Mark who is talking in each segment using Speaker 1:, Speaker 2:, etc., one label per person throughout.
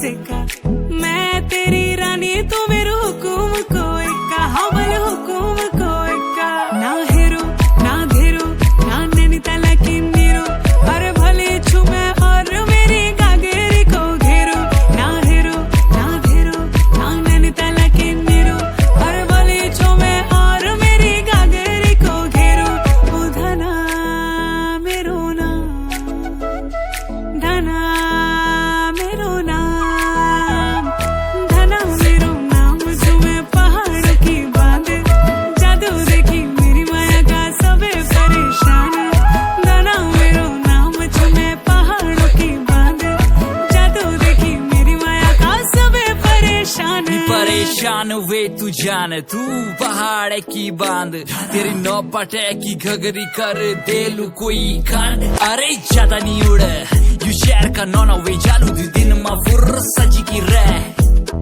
Speaker 1: देखा मैं तेरी रानी तू मेरे हुकुम को इक्का हवल हुकुम को इक्का ना हेरो ना धेरो ना नैनीताल की नीरो अरे भले छुमे और मेरी गागेरी को घेरो ना हेरो ना धेरो ना नैनीताल की नीरो अरे भले छुमे और मेरी गागेरी को घेरो ओ धना मेरो ना धना मेरो नाम धना मेरो नाम तुम्हें पहाड़ों की बांध जादू देखी मेरी माया का सबे परेशान धना मेरो नाम तुम्हें पहाड़ों की बांध जादू देखी मेरी माया का सबे परेशान
Speaker 2: परेशान वे तू जान तू पहाड़ की बांध तेरी नौपटे की घगरी कर देलू कोई कांड अरे ज्यादा नहीं उड़े यू शहर का नौना वे जालू दी दिन मा फुर सजी की रे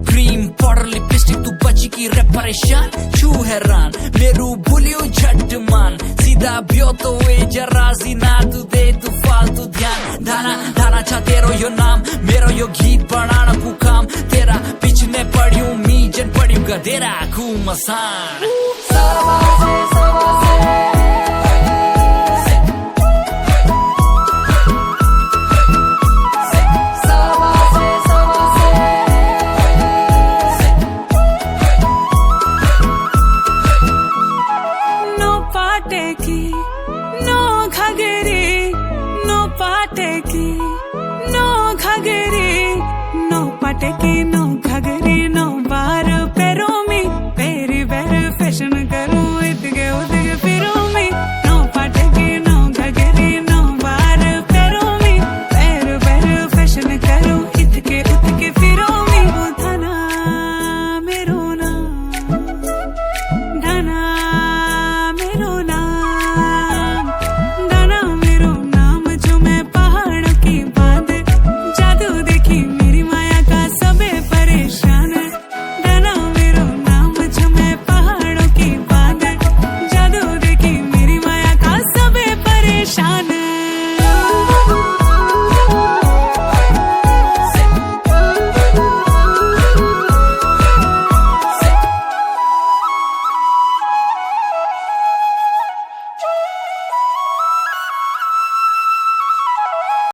Speaker 2: क्रीम पाउडर लिपस्टिक तू बची की रे परेशान छू हैरान मेरू भूलियो झट मान सीधा बियो तो वे जराजी ना तू दे तू फालतू ध्यान धाना धाना चा तेरो यो नाम मेरो यो गीत बनाना कु काम तेरा पिछने पड़ियो मी जन पड़ियो गधेरा कु मसान
Speaker 1: नो पाटे की नो घगरी नो पाटे की नो घगरी नो पाटे की